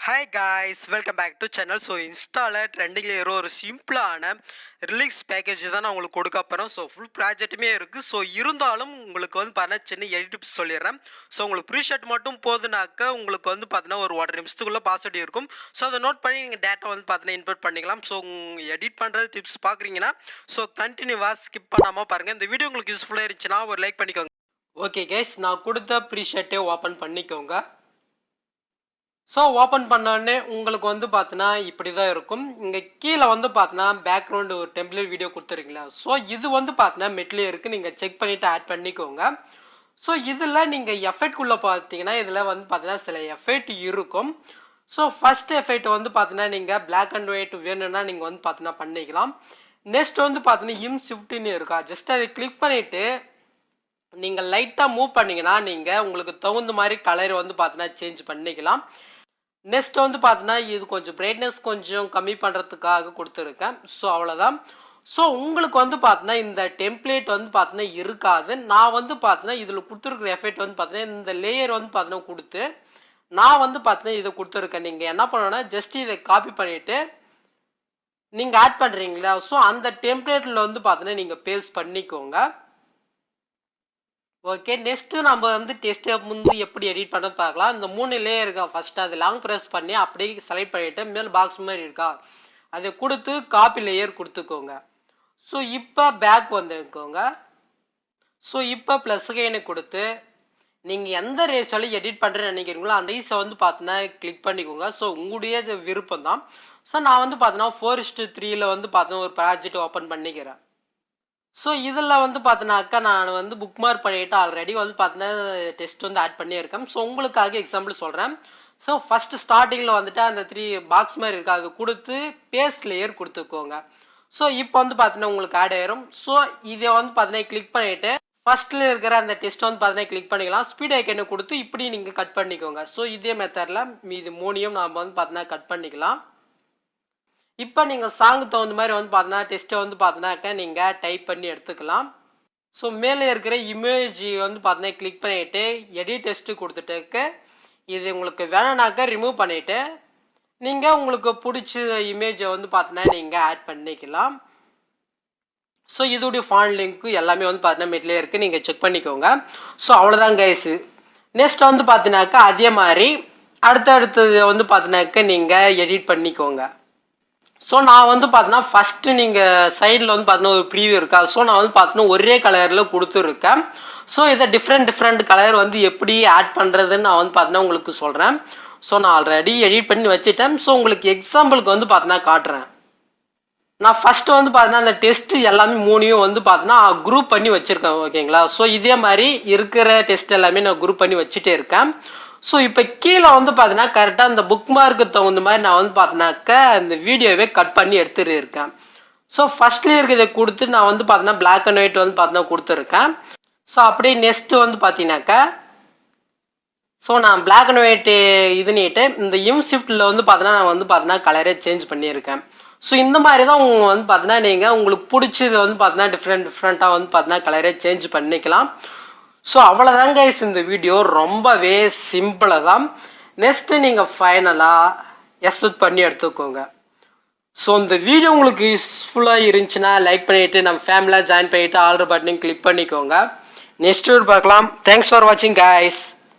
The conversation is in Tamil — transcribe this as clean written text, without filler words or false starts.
Hi guys, welcome back to channel. So Insta trending ஒரு சிம்பிளான ரிலீக்ஸ் பேக்கேஜ் தான் நான் உங்களுக்கு கொடுக்க போகிறேன். ஸோ ஃபுல் ப்ராஜெக்ட்டுமே இருக்குது. ஸோ இருந்தாலும் உங்களுக்கு வந்து பார்த்தீங்கன்னா சின்ன எடிட் சொல்லிடுறேன். ஸோ உங்களுக்கு ப்ரீஷாட் மட்டும் போதுனாக்க உங்களுக்கு வந்து பார்த்தீங்கன்னா ஒரு 1.5 நிமிஷத்துக்குள்ளே பாஸ்வேர்டு இருக்கும். ஸோ அதை நோட் பண்ணி நீங்கள் டேட்டா வந்து பார்த்தீங்கன்னா இன்புட் பண்ணிக்கலாம். ஸோ எடிட் பண்ணுறது டிப்ஸ் பார்க்குறீங்கன்னா ஸோ கண்டினியூவாக ஸ்கிப் பண்ணாமல் பாருங்கள். இந்த வீடியோ உங்களுக்கு யூஸ்ஃபுல்லாக இருந்துச்சுன்னா ஒரு லைக் பண்ணிக்கோங்க. ஓகே கைஸ், நான் கொடுத்த ப்ரீஷாட்டே ஓப்பன் பண்ணிக்கோங்க. ஸோ ஓப்பன் பண்ணோடனே உங்களுக்கு வந்து பார்த்தீங்கன்னா இப்படி தான் இருக்கும். இங்கே கீழே வந்து பார்த்தீங்கன்னா பேக்ரவுண்டு ஒரு டெம்ப்ளேட் வீடியோ கொடுத்துருக்கீங்களா. ஸோ இது வந்து பார்த்தீங்கன்னா மெட்லேயே இருக்குது, நீங்கள் செக் பண்ணிவிட்டு ஆட் பண்ணிக்கோங்க. ஸோ இதில் நீங்கள் எஃபெக்ட்குள்ளே பார்த்தீங்கன்னா இதில் வந்து பார்த்தீங்கன்னா சில எஃபெக்ட் இருக்கும். ஸோ ஃபஸ்ட் எஃபெக்ட் வந்து பார்த்தீங்கன்னா நீங்கள் பிளாக் அண்ட் ஒயிட் வேணும்னா நீங்கள் வந்து பார்த்தீங்கன்னா பண்ணிக்கலாம். நெக்ஸ்ட் வந்து பார்த்தீங்கன்னா ஷிஃப்ட்னு இருக்கா, ஜஸ்ட் அதை கிளிக் பண்ணிவிட்டு நீங்கள் லைட்டாக மூவ் பண்ணிங்கன்னா நீங்கள் உங்களுக்கு தகுந்த மாதிரி கலர் வந்து பார்த்தீங்கன்னா சேஞ்ச் பண்ணிக்கலாம். நெக்ஸ்ட் வந்து பார்த்தீங்கன்னா இது கொஞ்சம் பிரைட்னஸ் கொஞ்சம் கம்மி பண்ணுறதுக்காக கொடுத்துருக்கேன். ஸோ அவ்வளோதான். ஸோ உங்களுக்கு வந்து பார்த்தீங்கன்னா இந்த டெம்ப்ளேட் வந்து பார்த்தீங்கன்னா இருக்காது. நான் வந்து பார்த்தீங்கன்னா இதில் கொடுத்துருக்குற எஃபெக்ட் வந்து பார்த்தீங்கன்னா இந்த லேயர் வந்து பார்த்தீங்கன்னா கொடுத்து நான் வந்து பார்த்தீங்கன்னா இதை கொடுத்துருக்கேன். நீங்கள் என்ன பண்ணணும்னா ஜஸ்ட் இதை காப்பி பண்ணிவிட்டு நீங்கள் ஆட் பண்ணுறீங்களா, ஸோ அந்த டெம்ப்ளேட்டில் வந்து பார்த்தீங்கன்னா நீங்கள் பேஸ்ட் பண்ணிக்கோங்க. ஓகே, நெக்ஸ்ட்டு நம்ம வந்து டெஸ்ட்டை முந்து எப்படி எடிட் பண்ண பார்க்கலாம். இந்த 3 லேயர் இருக்கா, ஃபஸ்ட்டு அது லாங் ப்ரெஸ் பண்ணி அப்படியே செலக்ட் பண்ணிவிட்டு மேல் பாக்ஸ் மாதிரி இருக்கா அதை கொடுத்து காப்பி லேயர் கொடுத்துக்கோங்க. ஸோ இப்போ பேக் வந்துக்கோங்க. ஸோ இப்போ ப்ளஸ் கைனை கொடுத்து நீங்கள் எந்த ரேஷியோவில் எடிட் பண்ணுறேன்னு நினைக்கிறீங்களோ அந்த ஈஸை வந்து பார்த்தீங்கன்னா கிளிக் பண்ணிக்கோங்க. ஸோ உங்களுடைய விருப்பம் தான். ஸோ நான் வந்து பார்த்தீங்கன்னா 4:3 வந்து பார்த்தீங்கன்னா ஒரு ப்ராஜெக்ட் ஓப்பன் பண்ணிக்கிறேன். ஸோ இதில் வந்து பார்த்தினாக்கா நான் வந்து புக் மார்க் பண்ணிவிட்டு ஆல்ரெடி வந்து பார்த்தீங்கன்னா டெஸ்ட் வந்து ஆட் பண்ணியிருக்கேன். ஸோ உங்களுக்காக எக்ஸாம்பிள் சொல்கிறேன். ஸோ ஃபஸ்ட்டு ஸ்டார்டிங்கில் வந்துட்டு அந்த 3 பாக்ஸ் மாதிரி இருக்குது, அது கொடுத்து பேஸ்ட் லேயர் கொடுத்துக்கோங்க. ஸோ இப்போ வந்து பார்த்தீங்கன்னா உங்களுக்கு ஆட் ஆயிரும். ஸோ இதை வந்து பார்த்தீங்கன்னா கிளிக் பண்ணிவிட்டு ஃபஸ்ட்டில் இருக்கிற அந்த டெஸ்ட் வந்து பார்த்தீங்கன்னா கிளிக் பண்ணிக்கலாம். ஸ்பீட் ஐக்கனை கொடுத்து இப்படி நீங்கள் கட் பண்ணிக்கோங்க. ஸோ இதே மெத்தடில் மீது 3யும் நாம் வந்து பார்த்தீங்கன்னா கட் பண்ணிக்கலாம். இப்போ நீங்கள் சாங்கு தகுந்த மாதிரி வந்து பார்த்தீங்கன்னா டெஸ்ட்டை வந்து பார்த்தீங்கன்னாக்கா நீங்கள் டைப் பண்ணி எடுத்துக்கலாம். ஸோ மேலே இருக்கிற இமேஜ் வந்து பார்த்தீங்கன்னா கிளிக் பண்ணிவிட்டு எடிட் டெஸ்ட்டு கொடுத்துட்டு இது உங்களுக்கு வேணும்னாக்கா ரிமூவ் பண்ணிவிட்டு நீங்கள் உங்களுக்கு பிடிச்ச இமேஜை வந்து பார்த்தீங்கன்னா நீங்கள் ஆட் பண்ணிக்கலாம். ஸோ இதோடைய ஃபாண்ட் லிங்க்கு எல்லாமே வந்து பார்த்தீங்கன்னா மெட்லேயே இருக்குது, நீங்கள் செக் பண்ணிக்கோங்க. ஸோ அவ்வளோதான் கைஸு. நெக்ஸ்ட் வந்து பார்த்தீங்கன்னாக்கா அதே மாதிரி அடுத்தடுத்தது வந்து பார்த்தீங்கன்னாக்கா நீங்கள் எடிட் பண்ணிக்கோங்க. ஸோ நான் வந்து பார்த்தீங்கன்னா ஃபஸ்ட்டு நீங்கள் சைடில் வந்து பார்த்தீங்கன்னா ஒரு ப்ரீவியூ இருக்கா, ஸோ நான் வந்து பார்த்தீங்கன்னா ஒரே கலரில் கொடுத்துருக்கேன். ஸோ இதை டிஃப்ரெண்ட் கலர் வந்து எப்படி ஆட் பண்ணுறதுன்னு நான் வந்து பார்த்தீங்கன்னா உங்களுக்கு சொல்கிறேன். ஸோ நான் ஆல்ரெடி எடிட் பண்ணி வச்சுட்டேன். ஸோ உங்களுக்கு எக்ஸாம்பிளுக்கு வந்து பார்த்தீங்கன்னா காட்டுறேன். நான் ஃபஸ்ட்டு வந்து பார்த்தீங்கன்னா அந்த டெஸ்ட்டு எல்லாமே 3யும் வந்து பார்த்தீங்கன்னா குரூப் பண்ணி வச்சுருக்கேன். ஓகேங்களா. ஸோ இதே மாதிரி இருக்கிற டெஸ்ட் எல்லாமே நான் குரூப் பண்ணி வச்சுட்டே இருக்கேன். ஸோ இப்போ கீழே வந்து பார்த்தீங்கன்னா கரெக்டாக அந்த புக் மார்க்கு தகுந்த மாதிரி நான் வந்து பார்த்தீங்கன்னாக்கா அந்த வீடியோவே கட் பண்ணி எடுத்துகிட்டு இருக்கேன். ஸோ ஃபஸ்ட்லேயே இருக்கிறத கொடுத்து நான் வந்து பார்த்தீங்கன்னா பிளாக் அண்ட் ஒயிட் வந்து பார்த்தீங்கன்னா கொடுத்துருக்கேன். ஸோ அப்படியே நெக்ஸ்ட்டு வந்து பார்த்தீங்கன்னாக்கா ஸோ நான் பிளாக் அண்ட் ஒயிட்டு இதுன்னிட்டு இந்த ஷிஃப்ட்டில் வந்து பார்த்தீங்கன்னா நான் வந்து பார்த்தீங்கன்னா கலரே சேஞ்ச் பண்ணியிருக்கேன். ஸோ இந்த மாதிரி தான் உங்கள் வந்து பார்த்தீங்கன்னா நீங்கள் உங்களுக்கு பிடிச்சது வந்து பார்த்தீங்கன்னா டிஃப்ரெண்ட்டாக வந்து பார்த்தீங்கன்னா கலரே சேஞ்ச் பண்ணிக்கலாம். ஸோ அவ்வளோதாங்க கைஸ், இந்த வீடியோ ரொம்பவே சிம்பிளாக தான். நெக்ஸ்ட்டு நீங்கள் ஃபைனலாக எக்ஸ்பெக்ட் பண்ணி எடுத்துக்கோங்க. ஸோ இந்த வீடியோ உங்களுக்கு யூஸ்ஃபுல்லாக இருந்துச்சுன்னா லைக் பண்ணிவிட்டு நம்ம ஃபேமிலியாக ஜாயின் பண்ணிவிட்டு ஆல்ரெடி பட்டனையும் கிளிக் பண்ணிக்கோங்க. நெக்ஸ்ட் வீடியோ பார்க்கலாம். தேங்க்ஸ் ஃபார் வாட்சிங் கைஸ்.